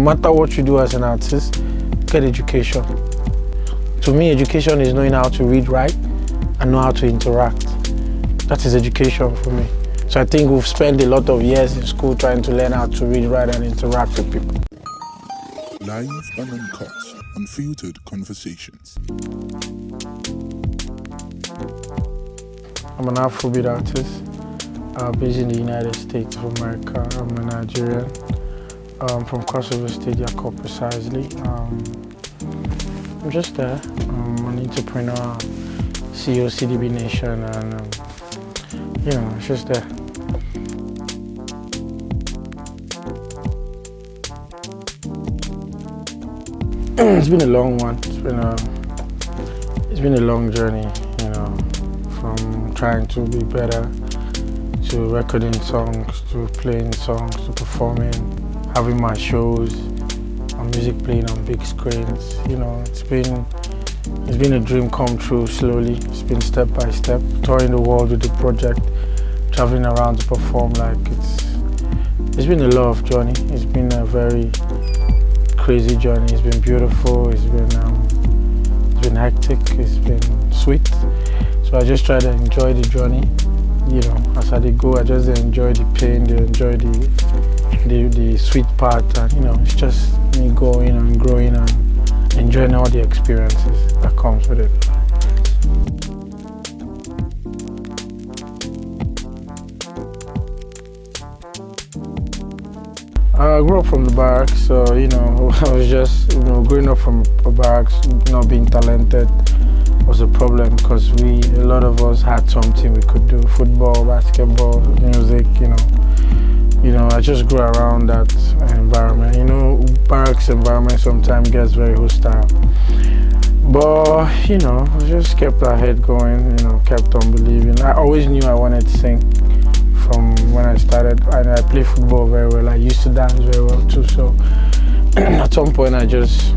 No matter what you do as an artist, get education. To me, education is knowing how to read, write, and know how to interact. That is education for me. So I think we've spent a lot of years in school trying to learn how to read, write, and interact with people. Live and uncut, unfiltered conversations. I'm an Afrobeat artist based in the United States of America. I'm a Nigerian from Crossover State, Yakov precisely. I'm just there. I'm an entrepreneur, CEO CDB Nation, and it's just there. It's been a long one. It's been a long journey, from trying to be better to recording songs, to playing songs, to performing, having my shows, my music playing on big screens. It's been a dream come true slowly. It's been step by step, touring the world with the project, traveling around to perform. It's been a lot of journey. It's been a very crazy journey. It's been beautiful. It's been hectic. It's been sweet. So I just try to enjoy the journey. As I go, I just enjoy the pain, enjoy the sweet part, and it's just me going and growing and enjoying all the experiences that comes with it. I grew up from the barracks, so I was just growing up from a barracks, not being talented was a problem, because a lot of us had something we could do: football, basketball, music. I just grew around that environment. Barracks environment sometimes gets very hostile, but I just kept our head going. Kept on believing. I always knew I wanted to sing from when I started, and I play football very well. I used to dance very well too. So at some point, I just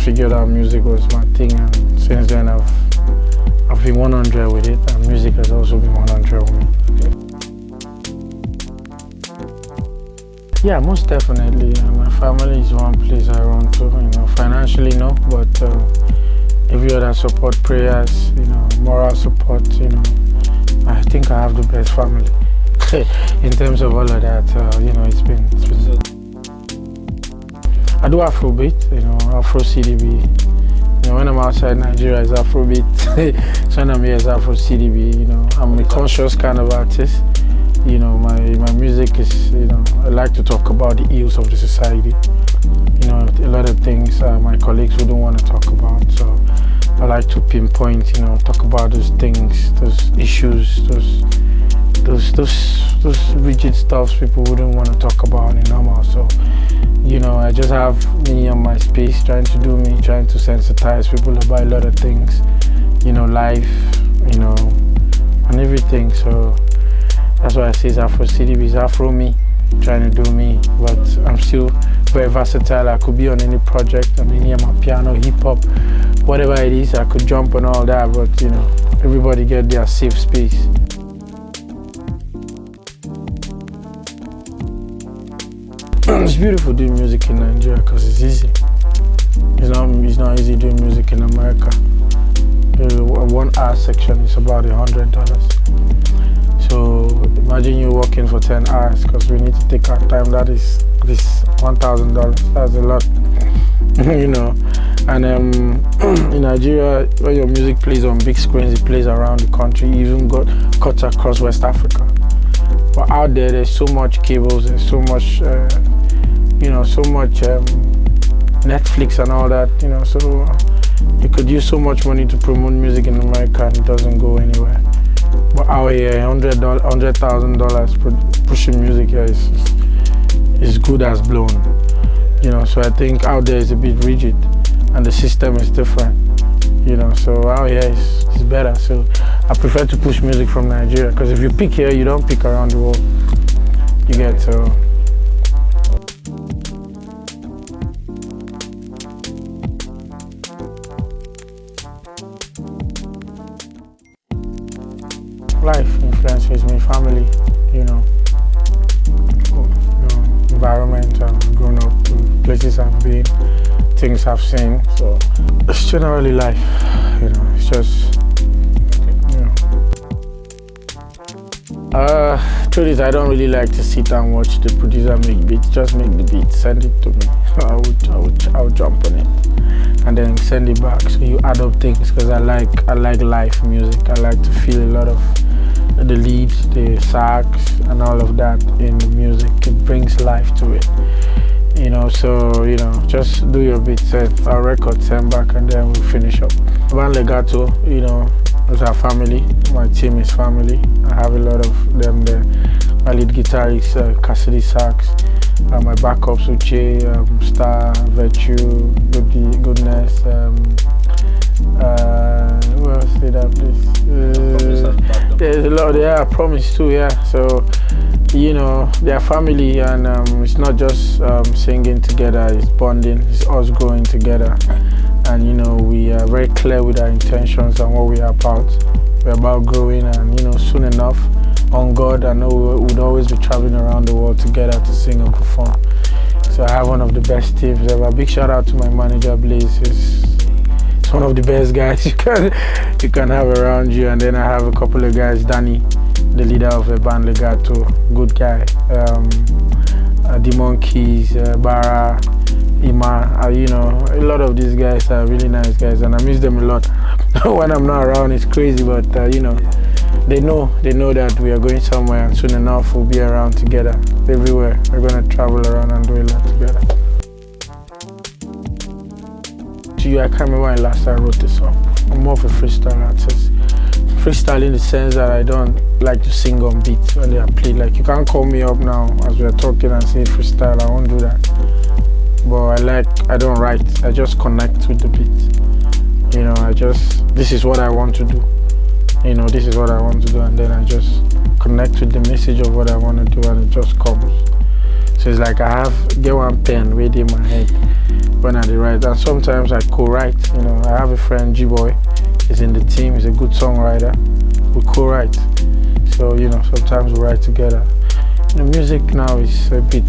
figured out music was my thing, and since then I've been 100 with it, and music has also been 100 with me. Yeah, most definitely. My family is one place I run to. Financially no, but every other support, prayers, moral support. I think I have the best family. In terms of all of that, it's been. I do Afrobeat, Afro CDB. When I'm outside Nigeria, it's Afrobeat. So when I'm here, it's Afro CDB. I'm a conscious kind of artist. My music is, I like to talk about the ills of the society. A lot of things my colleagues wouldn't want to talk about. So I like to pinpoint, talk about those things, those issues, those rigid stuffs people wouldn't want to talk about in normal. So, I just have me on my space, trying to do me, trying to sensitize people about a lot of things, life, and everything. So that's why I say it's Afro CDB, it's Afro me, trying to do me, but I'm still very versatile. I could be on any project, on any of my piano, hip hop, whatever it is. I could jump on all that, but everybody get their safe space. It's beautiful doing music in Nigeria because it's easy. It's not easy doing music in America. A 1 hour section is about $100. So imagine you working for 10 hours, because we need to take our time. That is $1,000. That's a lot, And in Nigeria, when your music plays on big screens, it plays around the country. You even got cuts across West Africa. But out there's so much cables, there's so much, so much Netflix and all that, so you could use so much money to promote music in America and it doesn't go anywhere. But out here, $100,000 pushing music here is good as blown. So I think out there is a bit rigid and the system is different. So out here is better. So I prefer to push music from Nigeria, because if you pick here, you don't pick around the world. You get so. Life influences me, family, environment I've grown up, places I've been, things I've seen. So it's generally life, it's just, truth is, I don't really like to sit and watch the producer make beats. Just make the beat, send it to me. I would jump on it and then send it back. So you add up things because I like live music. I like to feel a lot of the leads, the sax, and all of that in the music. It brings life to it. So just do your beat, send our record, send back, and then we'll finish up. Band Legato, it's our family. My team is family. I have a lot of them there. My lead guitarist, Cassidy Sax. My backups, Uche, Star, Virtue, Goodness. Who else did I have this? There's a lot. Yeah, Promise too. Yeah. So they're family, and it's not just singing together. It's bonding. It's us growing together. And we are very clear with our intentions and what we are about. We're about growing, and soon enough, on God, I know we would always be traveling around the world together to sing and perform. So I have one of the best teams ever. Big shout out to my manager, Blaze. He's one of the best guys you can have around you. And then I have a couple of guys, Danny, the leader of the band Legato, good guy. The Monkeys, Bara, Ima, a lot of these guys are really nice guys, and I miss them a lot. When I'm not around, it's crazy, but they know that we are going somewhere, and soon enough we'll be around together everywhere. We're gonna travel around and do a lot together. To you, I can't remember when last I wrote this song. I'm more of a freestyle artist. Freestyle in the sense that I don't like to sing on beats when they are played. Like, you can't call me up now as we are talking and say freestyle. I won't do that. But I don't write. I just connect with the beat. This is what I want to do. This is what I want to do, and then I just connect with the message of what I want to do, and it just comes. So it's like I get one pen right in my head when I write, and sometimes I co-write. I have a friend, G-Boy, he's in the team, he's a good songwriter. We co-write. So, sometimes we write together. Music now is a bit,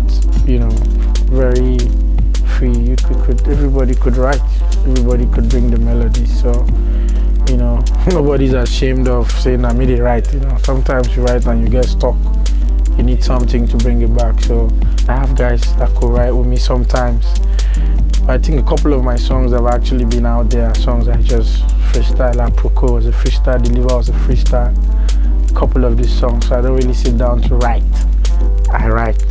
very free. Everybody could write, everybody could bring the melody. So, nobody's ashamed of saying I made it right. Sometimes you write and you get stuck. You need something to bring it back. So I have guys that could write with me sometimes. I think a couple of my songs have actually been out there. Songs I just freestyle. Aproko was a freestyle, Deliver was a freestyle. A couple of these songs. So I don't really sit down to write. I write.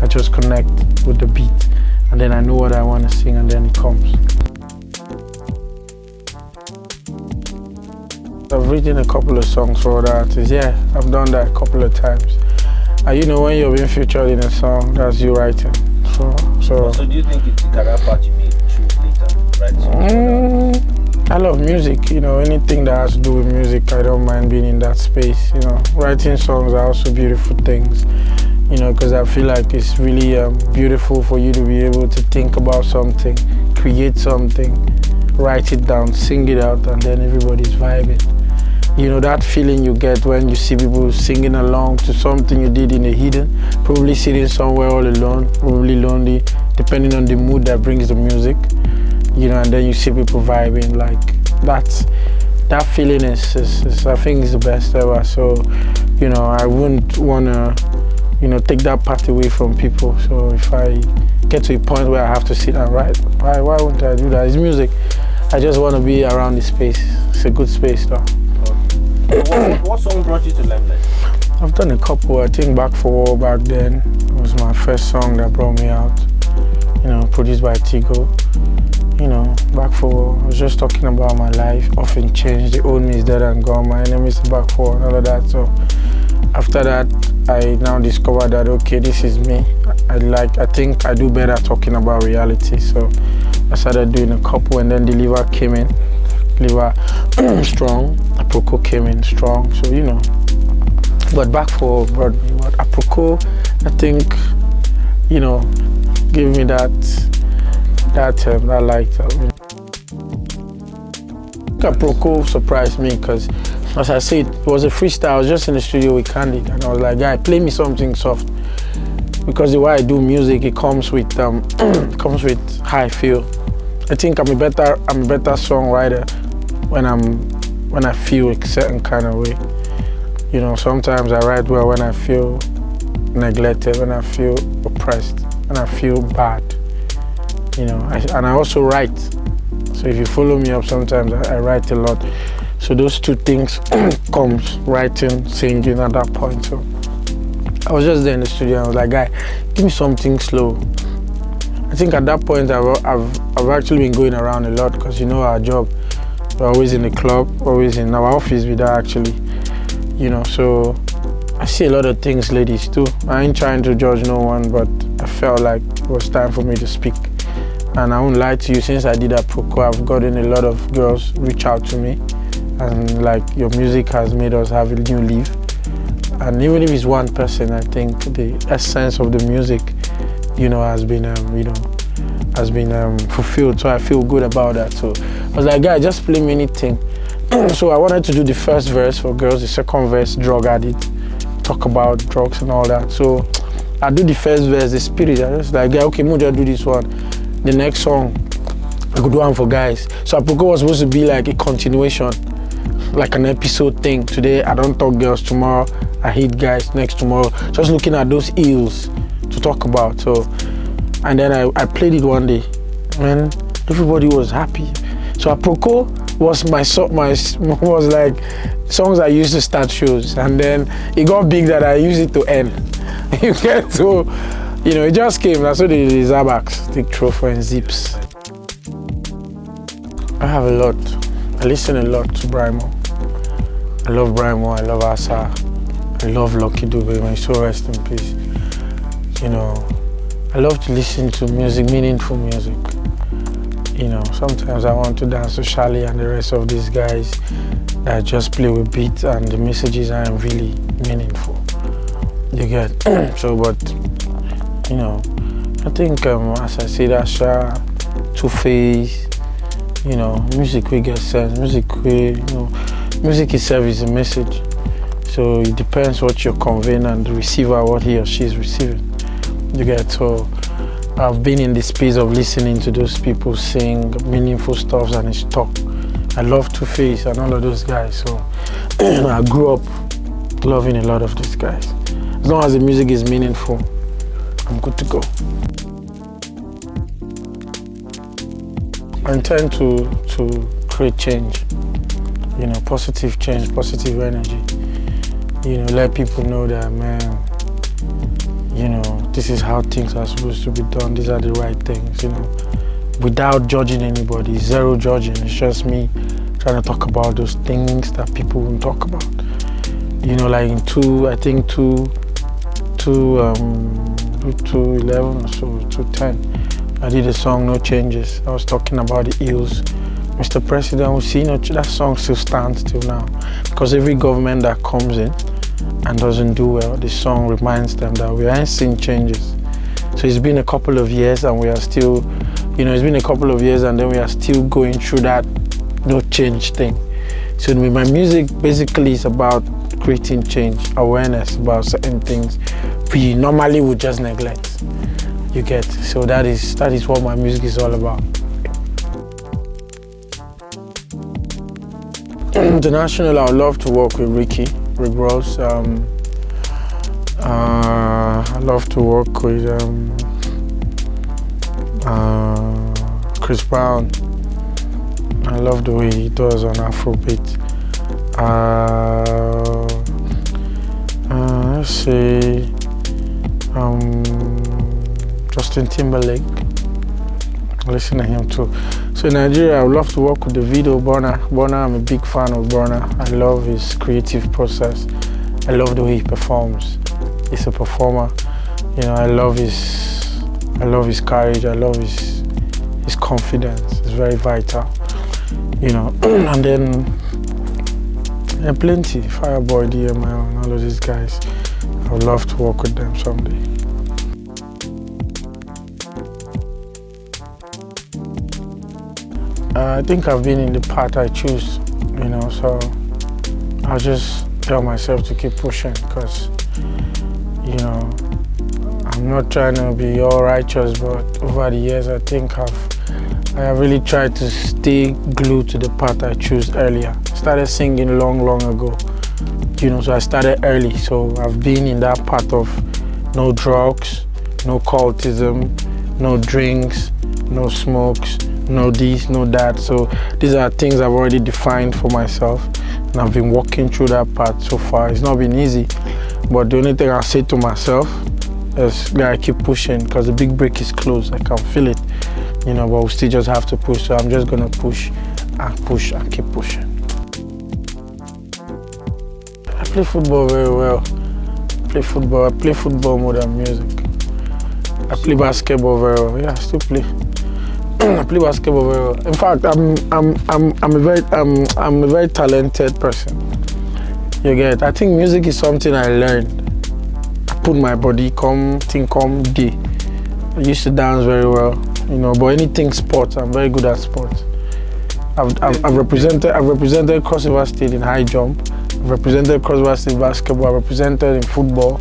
I just connect with the beat, and then I know what I want to sing, and then it comes. I've written a couple of songs for other artists. Yeah, I've done that a couple of times. When you're being featured in a song, that's you writing. So do you think it's the career part you may choose later, right? I love music. Anything that has to do with music, I don't mind being in that space. Writing songs are also beautiful things. Because I feel like it's really beautiful for you to be able to think about something, create something, write it down, sing it out, and then everybody's vibing. That feeling you get when you see people singing along to something you did in the hidden, probably sitting somewhere all alone, probably lonely, depending on the mood that brings the music, and then you see people vibing. Like, that feeling is I think is the best ever. So, I wouldn't want to, take that part away from people. So if I get to a point where I have to sit and write, why wouldn't I do that? It's music. I just want to be around the space. It's a good space though. What song brought you to limelight? I've done a couple. I think Back for War back then. It was my first song that brought me out. Produced by Tigo. Back for War. I was just talking about my life. Often changed. The old me is dead and gone. My enemies are back for all of that. So after that, I now discovered that okay, this is me. I think I do better talking about reality. So I started doing a couple, and then Deliver came in. Deliver strong. Aproko came in strong. So but Back for brought me. But Aproko, I think, gave me that light. Aproko surprised me because, as I said, it was a freestyle. I was just in the studio with Candid, and I was like, guy, play me something soft. because the way I do music, it comes with comes with how I feel. I think I'm a better songwriter when I feel a certain kind of way. You know, sometimes I write well when I feel neglected, when I feel oppressed, when I feel bad. You know, and I also write. So if you follow me up, sometimes I write a lot. So those two things comes, writing, singing at that point. So I was just there in the studio. I was like, guy, give me something slow. I think at that point I've actually been going around a lot, because you know our job, we're always in the club, always in our office with that actually. You know, so I see a lot of things, ladies too. I ain't trying to judge no one, but I felt like it was time for me to speak. And I won't lie to you, since I did that Proco, I've gotten a lot of girls reach out to me, and like, your music has made us have a new leaf. And even if it's one person, I think the essence of the music, you know, has been fulfilled. So I feel good about that. So I was like, guy, just play me anything. So I wanted to do the first verse for girls, the second verse, drug addict, talk about drugs and all that. So I do the first verse, the spirit. I just like, yeah, okay, Moja, do this one. The next song, I could do one for guys. So Apoko was supposed to be like a continuation, like an episode thing. Today, I don't talk girls. Tomorrow, I hate guys. Next tomorrow, just looking at those ills to talk about. So, and then I played it one day, and everybody was happy. So Apoko was was like songs I used to start shows, and then it got big that I used it to end. You get to, you know, it just came. That's what the Zabax, Stick Trophy and Zips. I have a lot. I listen a lot to Brymo. I love Brymo, I love Asa, I love Lucky Dube, may so rest in peace. You know, I love to listen to music, meaningful music. You know, sometimes I want to dance to Charlie and the rest of these guys that just play with beats, and the messages aren't really meaningful. You get? So, but, you know, I think, as I said, Asha, Two-Face, you know, music we get sense, music itself is a message. So it depends what you're conveying and the receiver, what he or she is receiving. You get? So I've been in the space of listening to those people sing meaningful stuff and it's talk. I love Two-Face and all of those guys. So I grew up loving a lot of these guys. As long as the music is meaningful, I'm good to go. I intend to create change, you know, positive change, positive energy. You know, let people know that, man, you know, this is how things are supposed to be done. These are the right things, you know, without judging anybody, zero judging. It's just me trying to talk about those things that people won't talk about. You know, like in 211 or so, 210. I did a song, No Changes. I was talking about the ills. Mr. President will see, that song still stands till now. Because every government that comes in and doesn't do well, the song reminds them that we ain't seen changes. So it's been a couple of years and we are still, you know, it's been a couple of years and then we are still going through that no change thing. So my music basically is about creating change, awareness about certain things we normally would just neglect. You get? So that is what my music is all about. International, I would love to work with Rick Ross. I love to work with Chris Brown. I love the way he does on Afrobeat. Let's see. Justin Timberlake. I listen to him too. So in Nigeria, I would love to work with Davido, Burna. I'm a big fan of Burna. I love his creative process. I love the way he performs. He's a performer. You know, I love his courage. I love his confidence. It's very vital. You know, and then plenty, Fireboy, DML, and all of these guys. I would love to work with them someday. I think I've been in the path I choose, you know, so I'll just tell myself to keep pushing because, you know, I'm I'm not trying to be all righteous, but over the years I think I have really tried to stay glued to the path I chose earlier. I started singing long ago, so I started early. So I've been in that path of no drugs, no cultism, no drinks, no smokes, no this, no that. So these are things I've already defined for myself, and I've been walking through that path so far. It's not been easy, but the only thing I say to myself is, gotta keep pushing, because the big break is close. I can feel it, but we still just have to push. So I'm just gonna push and keep pushing. I play football very well. I play football more than music. I play basketball very well. Yeah, I still play. I play basketball very well. In fact, I'm a very talented person. You get? I think music is something I learned. I put my body come day. I used to dance very well, but anything sports, I'm very good at sports. I've represented Cross River State in high jump. I've represented Cross River State basketball. I've represented in football.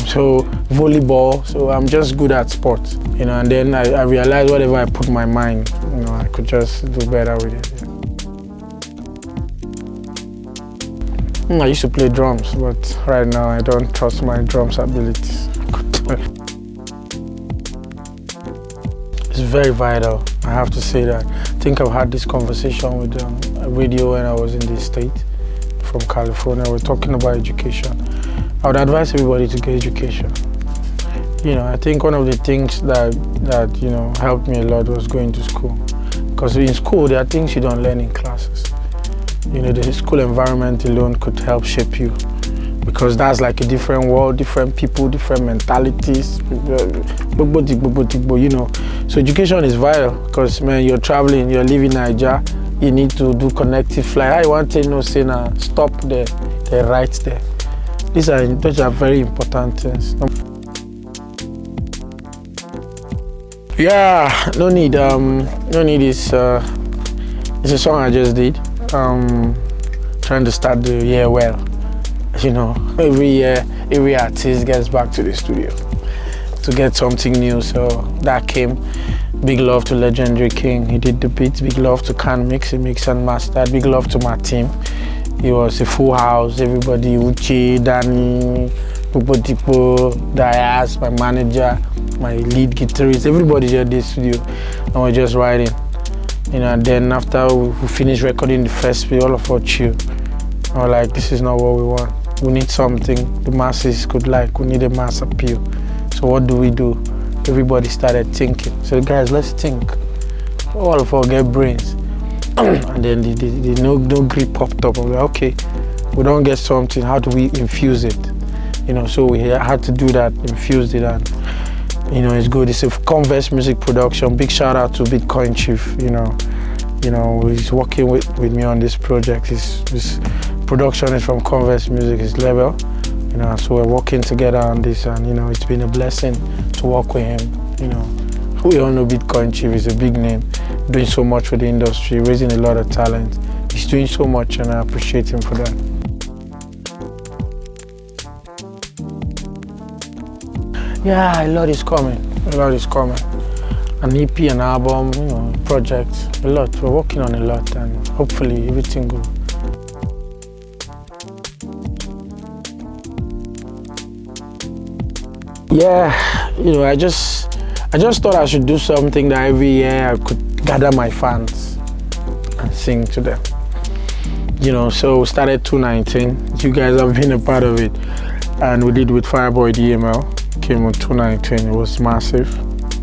So volleyball. So I'm just good at sports, and then I realized whatever I put my mind, I could just do better with it. I used to play drums, but right now I don't trust my drums abilities. It's very vital, I have to say that. I think I've had this conversation with a radio when I was in the state from California. We're talking about education. I would advise everybody to get education. I think one of the things that helped me a lot was going to school. Because in school, there are things you don't learn in classes. The school environment alone could help shape you. Because that's like a different world, different people, different mentalities. So education is vital. Because, man, you're traveling, you're leaving Nigeria, you need to do connective flight. I want to say now, stop there, right there. Those are very important things. Yeah, no need. No need is it's a song I just did. Trying to start the year well. Every year, every artist gets back to the studio to get something new. So that came. Big love to Legendary King. He did the beats. Big love to Can Mix. He mixed and mastered. Big love to my team. It was a full house. Everybody, Uche, Danny, Tipo, Diaz, my manager, my lead guitarist, everybody at the studio, and we're just writing. And then after we finished recording the first beat, all of us chill. And we're like, this is not what we want. We need something the masses could like. We need a mass appeal. So what do? Everybody started thinking. So guys, let's think. All of us get brains. And then the no grip popped up. I'm like, okay, we don't get something, how do we infuse it? So we had to do that, infused it, and it's good. It's a Converse music production. Big shout out to Bitcoin Chief. He's working with me on this project. His production is from Converse Music, his level. So we're working together on this, and it's been a blessing to work with him. We all know Bitcoin Chief is a big name, doing so much for the industry, raising a lot of talent. He's doing so much, and I appreciate him for that. Yeah, a lot is coming. An EP, an album, projects, a lot. We're working on a lot, and hopefully everything goes. Yeah, I just thought I should do something that every year I could gather my fans and sing to them. So we started 2019. You guys have been a part of it. And we did with Fireboy DML. Came on 2019. It was massive.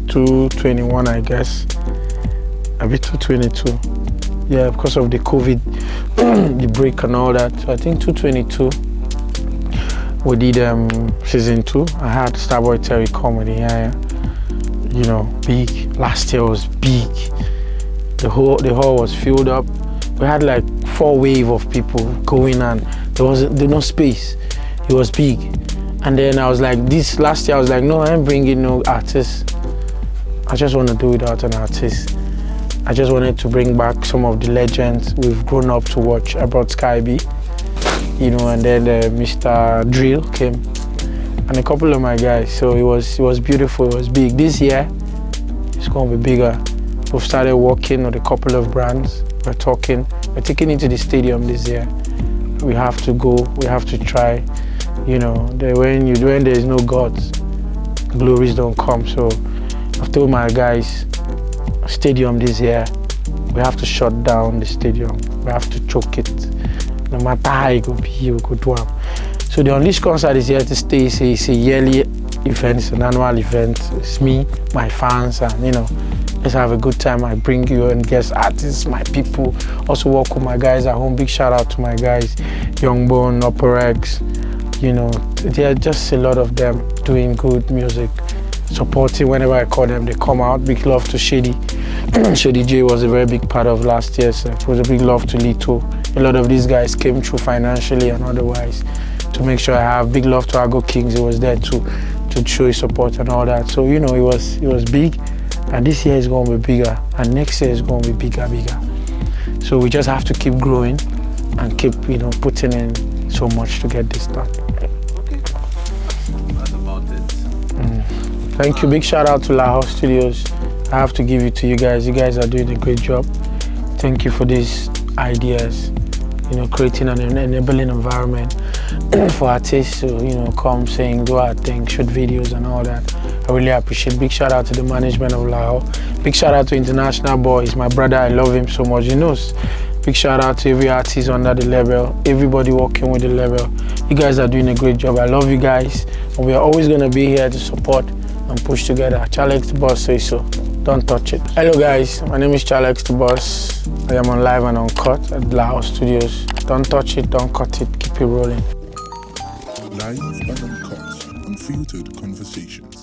221, I guess. A bit 222. Yeah, because of the COVID, the break and all that. So I think 222. We did season 2. I had Starboy Terry comedy. Yeah. Big. Last year was big. The hall was filled up. We had like 4 waves of people going, and there was no space. It was big. And then I was like, this last year I was like, no, I ain't bringing no artists. I just want to do without an artist. I just wanted to bring back some of the legends we've grown up to watch. I brought Sky B, and then Mr. Drill came. and a couple of my guys. So it was beautiful. It was big. This year it's going to be bigger. We've started working with a couple of brands. We're taking it to the stadium this year. We have to go. We have to try. You know, when there is no gods, glories don't come. So I've told my guys, stadium this year, we have to shut down the stadium. We have to choke it. No matter how it could be, we could do it. So the Unleashed concert is here to stay. It's a yearly event, it's an annual event. It's me, my fans, and you know, let's have a good time. I bring you and guest artists, my people. Also work with my guys at home. Big shout out to my guys, Youngbone, Upper X. You know, there are just a lot of them doing good music, supporting whenever I call them, they come out. Big love to Shady. Shady J was a very big part of last year, so it was a big love to Lito. A lot of these guys came through financially and otherwise to make sure I have. Big love to Ago Kings, he was there to show his support and all that. So you know, it was big, and this year is going to be bigger, and next year is going to be bigger. So we just have to keep growing and keep, you know, putting in so much to get this done. Okay, that's about it. Thank you. Big shout out to Lahore Studios. I have to give it to you guys. You guys are doing a great job. Thank you for these ideas. You know, creating an enabling environment for artists to, you know, come saying, do our thing, shoot videos and all that. I really appreciate. Big shout out to the management of Lahore. Big shout out to International Boy. He's my brother. I love him so much. He knows. Big shout out to every artist under the label, everybody working with the label. You guys are doing a great job. I love you guys, and we are always going to be here to support and push together. Challex D Boss say so. Don't touch it. Hello guys, my name is Challex D Boss. I am on live and uncut at Lahore Studios. Don't touch it, don't cut it, keep it rolling. Live and uncut, unfiltered conversations.